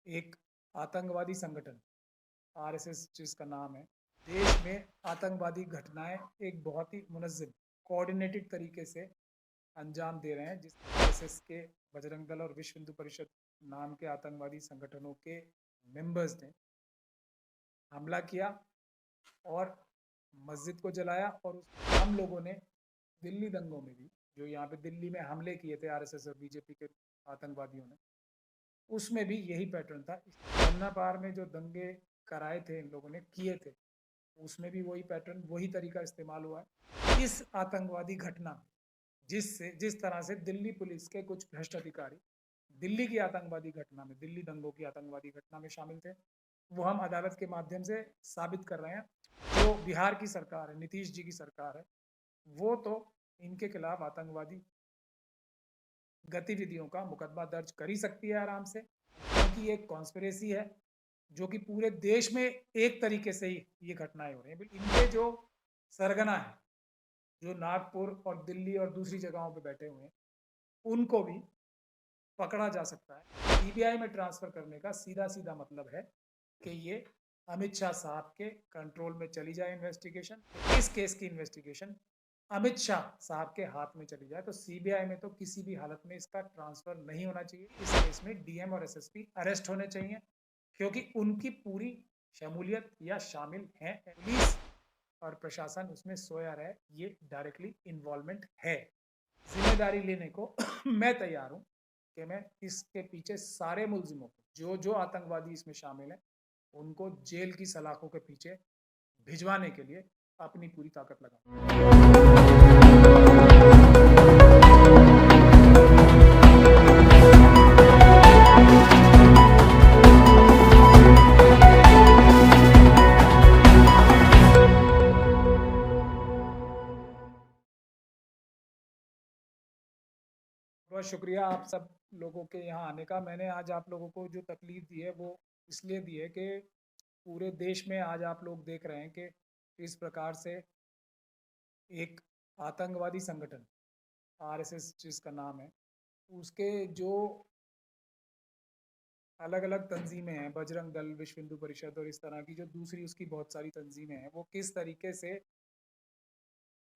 एक आतंकवादी संगठन आरएसएस जिसका नाम है, देश में आतंकवादी घटनाएं एक बहुत ही मुनज़्ज़म कोऑर्डिनेटेड तरीके से अंजाम दे रहे हैं, जिस आरएसएस के बजरंग दल और विश्व हिंदू परिषद नाम के आतंकवादी संगठनों के मेंबर्स ने हमला किया और मस्जिद को जलाया। और हम लोगों ने दिल्ली दंगों में भी, जो यहाँ पे दिल्ली में हमले किए थे आरएसएस और बीजेपी के आतंकवादियों ने, उसमें भी यही पैटर्न था। जमुना पार में जो दंगे कराए थे इन लोगों ने किए थे, उसमें भी वही पैटर्न, वही तरीका इस्तेमाल हुआ है। इस आतंकवादी घटना जिस तरह से दिल्ली पुलिस के कुछ भ्रष्ट अधिकारी दिल्ली की आतंकवादी घटना में, दिल्ली दंगों की आतंकवादी घटना में शामिल थे, वो हम अदालत के माध्यम से साबित कर रहे हैं। जो बिहार की सरकार है, नीतीश जी की सरकार है, वो तो इनके खिलाफ आतंकवादी गतिविधियों का मुकदमा दर्ज कर ही सकती है आराम से, क्योंकि एक कॉन्स्पिरेसी है जो कि पूरे देश में एक तरीके से ही ये घटनाएं हो रही हैं। इनके जो सरगना है, जो नागपुर और दिल्ली और दूसरी जगहों पे बैठे हुए हैं, उनको भी पकड़ा जा सकता है। सीबीआई में ट्रांसफर करने का सीधा सीधा मतलब है कि ये अमित शाह साहब के कंट्रोल में चली जाए इन्वेस्टिगेशन। इस केस की इन्वेस्टिगेशन अमित शाह साहब के हाथ में चली जाए, तो सीबीआई में तो किसी भी हालत में इसका ट्रांसफर नहीं होना चाहिए। इस केस में डीएम और एसएसपी अरेस्ट होने चाहिए, क्योंकि उनकी पूरी शमूलियत या शामिल हैं। पुलिस और प्रशासन उसमें सोया रहे, ये डायरेक्टली इन्वॉल्वमेंट है। जिम्मेदारी लेने को मैं तैयार हूँ कि मैं इसके पीछे सारे मुलजिमों को, जो जो आतंकवादी इसमें शामिल हैं, उनको जेल की सलाखों के पीछे भिजवाने के लिए अपनी पूरी ताकत लगाऊं। बहुत शुक्रिया आप सब लोगों के यहाँ आने का। मैंने आज आप लोगों को जो तकलीफ दी है वो इसलिए दी है कि पूरे देश में आज आप लोग देख रहे हैं कि इस प्रकार से एक आतंकवादी संगठन आरएसएस जिसका नाम है, उसके जो अलग अलग तंजीमें हैं, बजरंग दल, विश्व हिंदू परिषद और इस तरह की जो दूसरी उसकी बहुत सारी तंजीमें हैं, वो किस तरीके से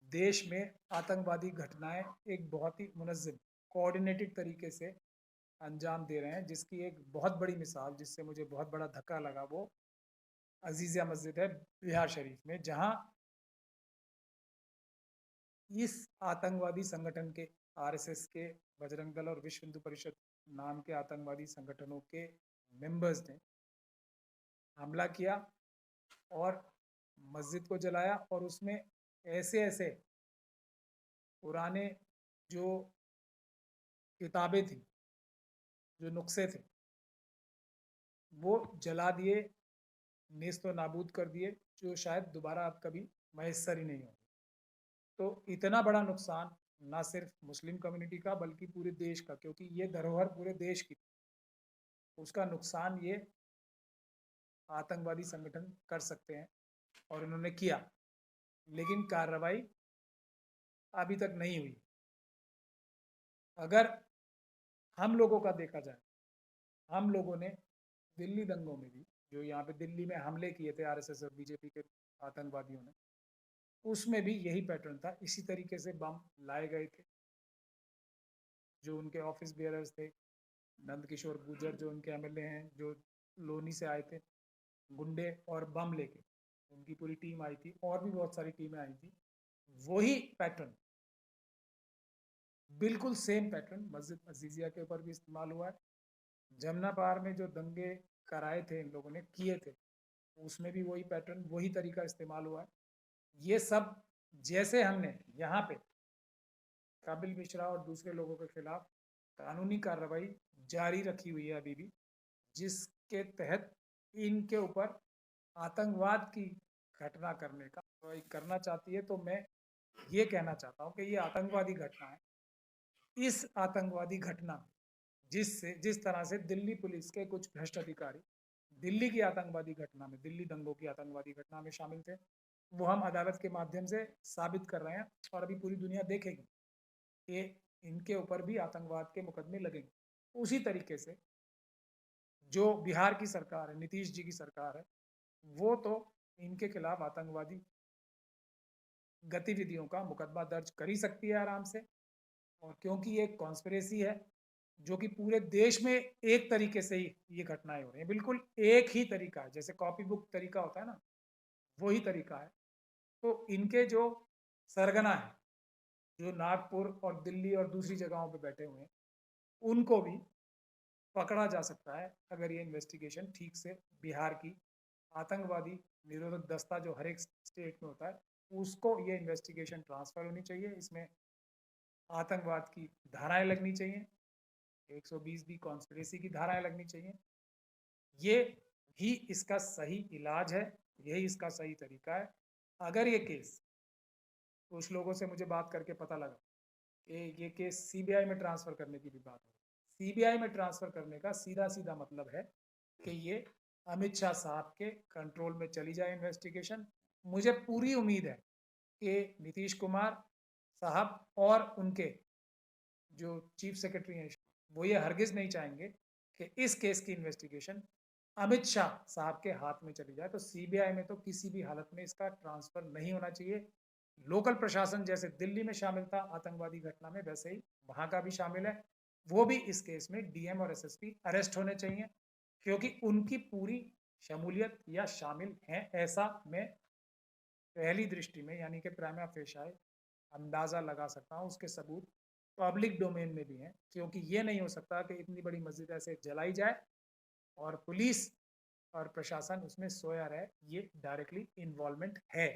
देश में आतंकवादी घटनाएं एक बहुत ही मुनज़्ज़म कोऑर्डिनेटेड तरीके से अंजाम दे रहे हैं। जिसकी एक बहुत बड़ी मिसाल, जिससे मुझे बहुत बड़ा धक्का लगा, वो अजीज़िया मस्जिद है बिहार शरीफ में, जहां इस आतंकवादी संगठन के, आरएसएस के, बजरंग दल और विश्व हिंदू परिषद नाम के आतंकवादी संगठनों के मेंबर्स ने हमला किया और मस्जिद को जलाया। और उसमें ऐसे ऐसे पुराने जो किताबें थी, जो नुस्खे थे, वो जला दिए, नेस्तो नाबूद कर दिए, जो शायद दोबारा अब कभी मैसर ही नहीं होंगे। तो इतना बड़ा नुकसान ना सिर्फ मुस्लिम कम्युनिटी का बल्कि पूरे देश का, क्योंकि ये धरोहर पूरे देश की, उसका नुकसान ये आतंकवादी संगठन कर सकते हैं और इन्होंने किया। लेकिन कार्रवाई अभी तक नहीं हुई। अगर हम लोगों का देखा जाए, हम लोगों ने दिल्ली दंगों में भी, जो यहाँ पे दिल्ली में हमले किए थे आरएसएस और बीजेपी के आतंकवादियों ने, उसमें भी यही पैटर्न था। इसी तरीके से बम लाए गए थे। जो उनके ऑफिस बेयरर्स थे, नंद किशोर गुर्जर जो उनके एमएलए हैं, जो लोनी से आए थे, गुंडे और बम लेके उनकी पूरी टीम आई थी, और भी बहुत सारी टीमें आई थी। वही पैटर्न, बिल्कुल सेम पैटर्न मस्जिद अजीजिया के ऊपर भी इस्तेमाल हुआ है। जमुना पार में जो दंगे कराए थे इन लोगों ने, किए थे, उसमें भी वही पैटर्न, वही तरीका इस्तेमाल हुआ है। ये सब जैसे हमने यहाँ पे काबिल मिश्रा और दूसरे लोगों के खिलाफ कानूनी कार्रवाई जारी रखी हुई है अभी भी, जिसके तहत इनके ऊपर आतंकवाद की घटना करने का कार्रवाई करना चाहती है, तो मैं ये कहना चाहता हूँ कि ये आतंकवादी घटना है। इस आतंकवादी घटना जिस तरह से दिल्ली पुलिस के कुछ भ्रष्ट अधिकारी दिल्ली की आतंकवादी घटना में, दिल्ली दंगों की आतंकवादी घटना में शामिल थे, वो हम अदालत के माध्यम से साबित कर रहे हैं। और अभी पूरी दुनिया देखेगी कि इनके ऊपर भी आतंकवाद के मुकदमे लगेंगे। उसी तरीके से जो बिहार की सरकार है, नीतीश जी की सरकार है, वो तो इनके खिलाफ आतंकवादी गतिविधियों का मुकदमा दर्ज कर ही सकती है आराम से। और क्योंकि ये एक कॉन्स्पिरेसी है जो कि पूरे देश में एक तरीके से ही ये घटनाएं हो रही हैं, बिल्कुल एक ही तरीका है, जैसे कॉपी बुक तरीका होता है ना, वही तरीका है। तो इनके जो सरगना है, जो नागपुर और दिल्ली और दूसरी जगहों पे बैठे हुए हैं, उनको भी पकड़ा जा सकता है अगर ये इन्वेस्टिगेशन ठीक से बिहार की आतंकवादी निरोधक दस्ता जो हर एक स्टेट में होता है, उसको ये इन्वेस्टिगेशन ट्रांसफर होनी चाहिए। इसमें आतंकवाद की धाराएं लगनी चाहिए, 120 बी कॉन्स्पिरेसी की धाराएं लगनी चाहिए। ये ही इसका सही इलाज है, यही इसका सही तरीका है। अगर ये केस, कुछ लोगों से मुझे बात करके पता लगा कि ये केस सीबीआई में ट्रांसफर करने की भी बात हो, सीबीआई में ट्रांसफर करने का सीधा सीधा मतलब है कि ये अमित शाह साहब के कंट्रोल में चली जाए इन्वेस्टिगेशन। मुझे पूरी उम्मीद है कि नीतीश कुमार साहब और उनके जो चीफ सेक्रेटरी हैं, वो ये हरगिज नहीं चाहेंगे कि इस केस की इन्वेस्टिगेशन अमित शाह साहब के हाथ में चली जाए। तो सीबीआई में तो किसी भी हालत में इसका ट्रांसफर नहीं होना चाहिए। लोकल प्रशासन जैसे दिल्ली में शामिल था आतंकवादी घटना में, वैसे ही वहां का भी शामिल है। वो भी इस केस में डीएम और एसएसपी अरेस्ट होने चाहिए, क्योंकि उनकी पूरी शमूलियत या शामिल है, ऐसा मैं पहली दृष्टि में यानी कि प्राइमा फेसाई अंदाजा लगा सकता हूँ। उसके सबूत पब्लिक डोमेन में भी हैं, क्योंकि ये नहीं हो सकता कि इतनी बड़ी मस्जिद ऐसे जलाई जाए और पुलिस और प्रशासन उसमें सोया रहे। ये डायरेक्टली इन्वॉल्वमेंट है,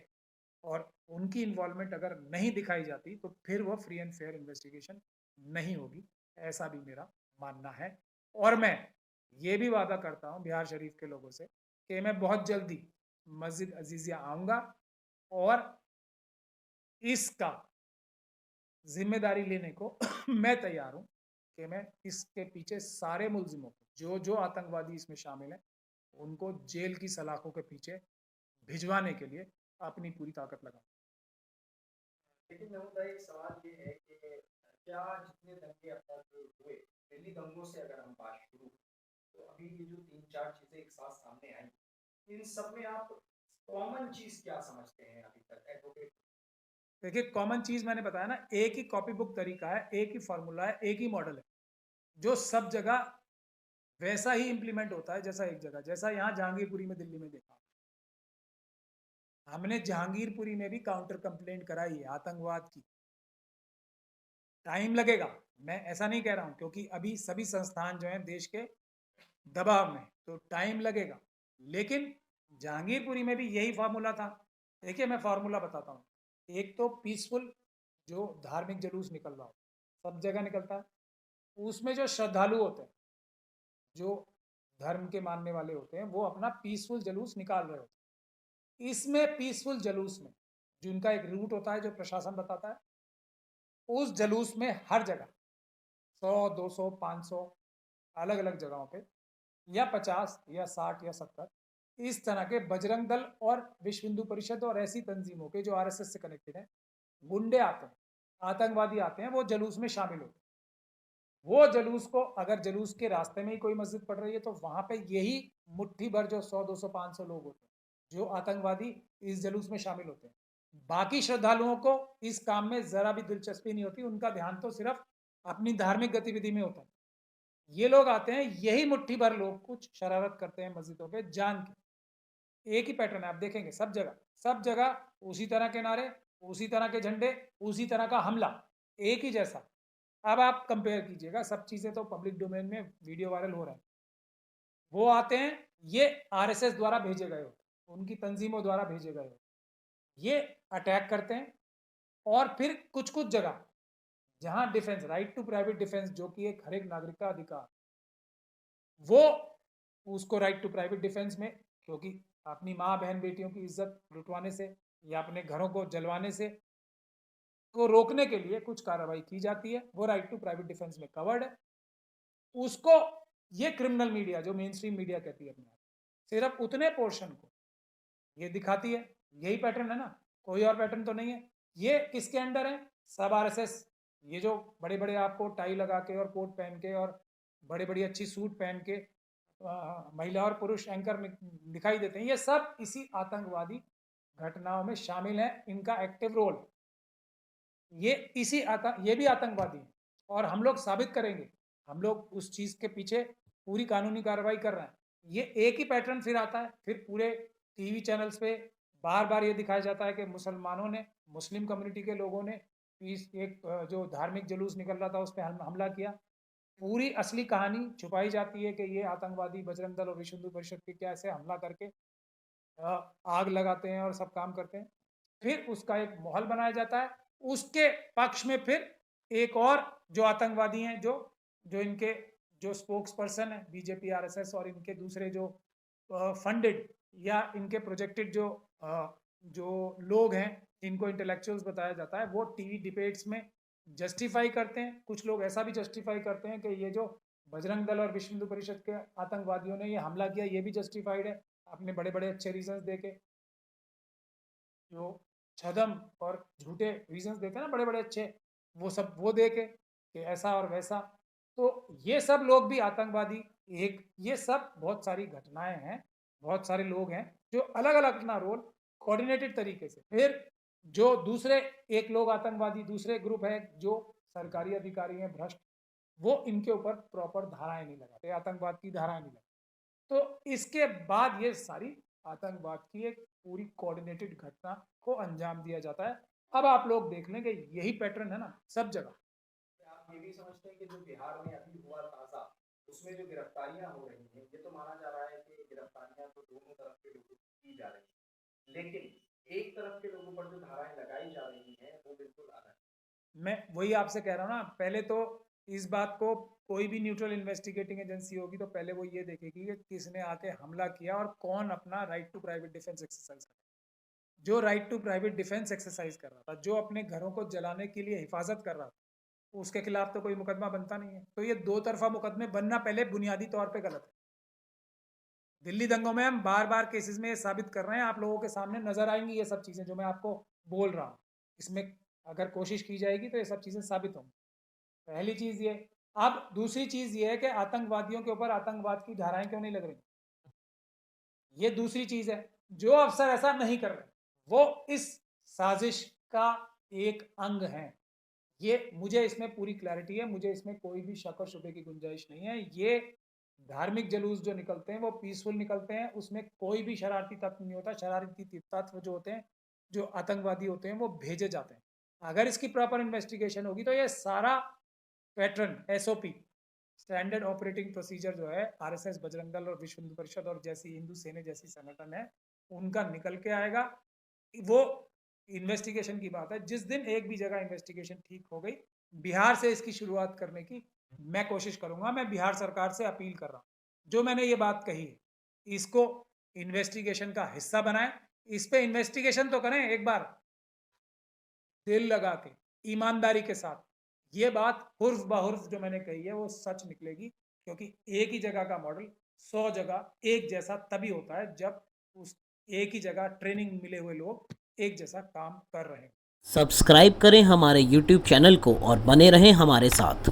और उनकी इन्वॉल्वमेंट अगर नहीं दिखाई जाती तो फिर वो फ्री एंड फेयर इन्वेस्टिगेशन नहीं होगी, ऐसा भी मेरा मानना है। और मैं ये भी वादा करता हूँ बिहार शरीफ के लोगों से कि मैं बहुत जल्दी मस्जिद अजीजिया आऊँगा और इसका जिम्मेदारी लेने को मैं तैयार हूँ कि मैं इसके पीछे सारे मुलजिमों को, जो जो आतंकवादी इसमें शामिल हैं, उनको जेल की सलाखों के पीछे भिजवाने के लिए अपनी पूरी ताकत लगाऊं। लेकिन मेरा एक सवाल ये है कि क्या जितने दंगे अब तक हुए, दिल्ली दंगों से अगर हम बात शुरू, तो अभी ये जो 3-4 चीजें एक साथ सामने आई, इन सब में आप कॉमन चीज क्या समझते हैं अभी तक एडवोकेट? देखिए, कॉमन चीज मैंने बताया ना, एक ही कॉपी बुक तरीका है, एक ही फॉर्मूला है, एक ही मॉडल है, जो सब जगह वैसा ही इंप्लीमेंट होता है जैसा एक जगह, जैसा यहाँ जहांगीरपुरी में दिल्ली में देखा। हमने जहांगीरपुरी में भी काउंटर कंप्लेंट कराई है आतंकवाद की। टाइम लगेगा, मैं ऐसा नहीं कह रहा हूं, क्योंकि अभी सभी संस्थान जो हैं देश के दबाव में, तो टाइम लगेगा। लेकिन जहांगीरपुरी में भी यही फार्मूला था। देखिए, मैं फार्मूला बताता हूँ। एक तो पीसफुल जो धार्मिक जुलूस निकल रहा हो, सब जगह निकलता है, उसमें जो श्रद्धालु होते हैं, जो धर्म के मानने वाले होते हैं, वो अपना पीसफुल जुलूस निकाल रहे होते हैं। इसमें पीसफुल जुलूस में जिनका एक रूट होता है जो प्रशासन बताता है, उस जुलूस में हर जगह 100, 200, 500 अलग अलग जगहों पे, या 50 या 60 या 70 इस तरह के बजरंग दल और विश्व हिंदू परिषद और ऐसी तंजीमों के जो आरएसएस से कनेक्टेड है गुंडे आते हैं, आतंकवादी आते हैं, वो जुलूस में शामिल होते हैं। वो जुलूस को, अगर जुलूस के रास्ते में ही कोई मस्जिद पड़ रही है, तो वहां पे यही मुट्ठी भर जो 100, 200, 500 लोग होते हैं जो आतंकवादी इस जुलूस में शामिल होते हैं। बाकी श्रद्धालुओं को इस काम में जरा भी दिलचस्पी नहीं होती, उनका ध्यान तो सिर्फ अपनी धार्मिक गतिविधि में होता है। ये लोग आते हैं, यही मुट्ठी भर लोग कुछ शरारत करते हैं मस्जिदों पे जान के। एक ही पैटर्न है, आप देखेंगे सब जगह, सब जगह उसी तरह के नारे, उसी तरह के झंडे, उसी तरह का हमला, एक ही जैसा। अब आप कंपेयर कीजिएगा, सब चीजें तो पब्लिक डोमेन में वीडियो वायरल हो रहा है। वो आते हैं, ये आरएसएस द्वारा भेजे गए हो, उनकी तंजीमों द्वारा भेजे गए हो, ये अटैक करते हैं। और फिर कुछ कुछ जगह जहां defence, right to private defence, जो कि एक हर एक नागरिक का अधिकार, वो उसको राइट टू प्राइवेट डिफेंस में, क्योंकि अपनी माँ बहन बेटियों की इज्जत लुटवाने से या अपने घरों को जलवाने से को रोकने के लिए कुछ कार्रवाई की जाती है, वो राइट टू प्राइवेट डिफेंस में कवर्ड है। उसको ये क्रिमिनल मीडिया, जो मेन स्ट्रीम मीडिया कहती है अपने आप, सिर्फ उतने पोर्शन को ये दिखाती है। यही पैटर्न है ना, कोई और पैटर्न तो नहीं है। ये किसके अंडर है? सब आरएसएस। ये जो बड़े बड़े आपको टाई लगा के और कोट पहन के और बड़ी बड़ी अच्छी सूट पहन के महिला और पुरुष एंकर दिखाई देते हैं, ये सब इसी आतंकवादी घटनाओं में शामिल हैं। इनका एक्टिव रोल, ये भी आतंकवादी है और हम लोग साबित करेंगे। हम लोग उस चीज के पीछे पूरी कानूनी कार्रवाई कर रहे हैं। ये एक ही पैटर्न फिर आता है, फिर पूरे टीवी चैनल्स पे बार बार ये दिखाया जाता है कि मुसलमानों ने, मुस्लिम कम्युनिटी के लोगों ने एक जो धार्मिक जुलूस निकल रहा था उस पर हमला किया। पूरी असली कहानी छुपाई जाती है कि ये आतंकवादी बजरंग दल और विश्व हिंदू परिषद के कैसे हमला करके आग लगाते हैं और सब काम करते हैं। फिर उसका एक माहौल बनाया जाता है। उसके पक्ष में फिर एक और जो आतंकवादी हैं, जो इनके जो स्पोक्स पर्सन है बीजेपी आरएसएस और इनके दूसरे जो फंडेड या इनके प्रोजेक्टेड जो लोग हैं, इनको इंटेलेक्चुअल्स बताया जाता है, वो टीवी डिबेट्स में जस्टिफाई करते हैं। कुछ लोग ऐसा भी जस्टिफाई करते हैं कि ये जो बजरंग दल और विश्व हिंदू परिषद के आतंकवादियों ने ये हमला किया, ये भी जस्टिफाइड है, अपने बड़े बड़े अच्छे रीजंस देके। जो छदम और झूठे रीजंस देते हैं ना बड़े बड़े अच्छे, वो दे के कि ऐसा और वैसा। तो ये सब लोग भी आतंकवादी, ये सब बहुत सारी घटनाएं हैं, बहुत सारे लोग हैं जो अलग अलग अपना रोल कोऑर्डिनेटेड तरीके से। फिर जो दूसरे एक लोग आतंकवादी, दूसरे ग्रुप है जो सरकारी अधिकारी हैं भ्रष्ट, वो इनके ऊपर प्रॉपर धाराएं नहीं लगाते, आतंकवाद की धाराएं नहीं लगाते। तो इसके बाद ये सारी आतंकवाद की एक पूरी कोऑर्डिनेटेड घटना को अंजाम दिया जाता है। अब आप लोग देख लें कि यही पैटर्न है ना सब जगह। आप ये भी समझते हैं कि जो बिहार में अभी हुआ ताजा, उसमें जो गिरफ्तारियां हो रही हैं, ये तो माना जा रहा है कि गिरफ्तारियां तो दोनों तरफ के लोगों की जा रही हैं, लेकिन एक तरफ के लोगों पर जो धाराएं लगाई जा रही हैं वो बिल्कुल अलग है। मैं वही आपसे कह रहा हूँ ना, पहले तो इस बात को कोई भी न्यूट्रल इन्वेस्टिगेटिंग एजेंसी होगी तो पहले वो ये देखेगी कि किसने आके हमला किया और कौन अपना right to private defence exercise कर रहा था। जो right to private defence exercise कर रहा था, जो अपने घरों को जलाने के लिए हिफाजत कर रहा था, उसके खिलाफ तो कोई मुकदमा बनता नहीं है। तो ये दो तरफा मुकदमे बनना पहले बुनियादी तौर पे गलत है। दिल्ली दंगों में हम बार बार केसेस में ये साबित कर रहे हैं, आप लोगों के सामने नजर आएंगी ये सब चीजें जो मैं आपको बोल रहा हूँ। इसमें अगर कोशिश की जाएगी तो ये सब चीजें साबित होंगी। पहली चीज ये। अब दूसरी चीज ये है कि आतंकवादियों के ऊपर आतंकवाद की धाराएं क्यों नहीं लग रही, ये दूसरी चीज है। जो अफसर ऐसा नहीं कर रहे वो इस साजिश का एक अंग है। ये मुझे इसमें पूरी क्लैरिटी है, मुझे इसमें कोई भी शक और शुबे की गुंजाइश नहीं है। ये धार्मिक जुलूस जो निकलते हैं वो पीसफुल निकलते हैं, उसमें कोई भी शरारती तत्व नहीं होता। शरारती तत्व जो होते हैं, जो आतंकवादी होते हैं, वो भेजे जाते हैं। अगर इसकी प्रॉपर इन्वेस्टिगेशन होगी तो ये सारा pattern, SOP, standard operating procedure जो है आरएसएस, बजरंग दल और विश्व हिंदू परिषद और जैसी हिंदू सेना जैसी संगठन है उनका निकल के आएगा। वो इन्वेस्टिगेशन की बात है। जिस दिन एक भी जगह इन्वेस्टिगेशन ठीक हो गई, बिहार से इसकी शुरुआत करने की मैं कोशिश करूंगा। मैं बिहार सरकार से अपील कर रहा हूं, जो मैंने ये बात कही है इसको इन्वेस्टिगेशन का हिस्सा बनाएं। इस पे इन्वेस्टिगेशन तो करें एक बार, दिल लगा के, ईमानदारी के साथ। ये बात हुर्फ बहुर्फ जो मैंने कही है वो सच निकलेगी, क्योंकि एक ही जगह का मॉडल 100 जगह एक जैसा तभी होता है जब उस एक ही जगह ट्रेनिंग मिले हुए लोग एक जैसा काम कर रहे हैं। सब्सक्राइब करें हमारे YouTube चैनल को और बने रहें हमारे साथ।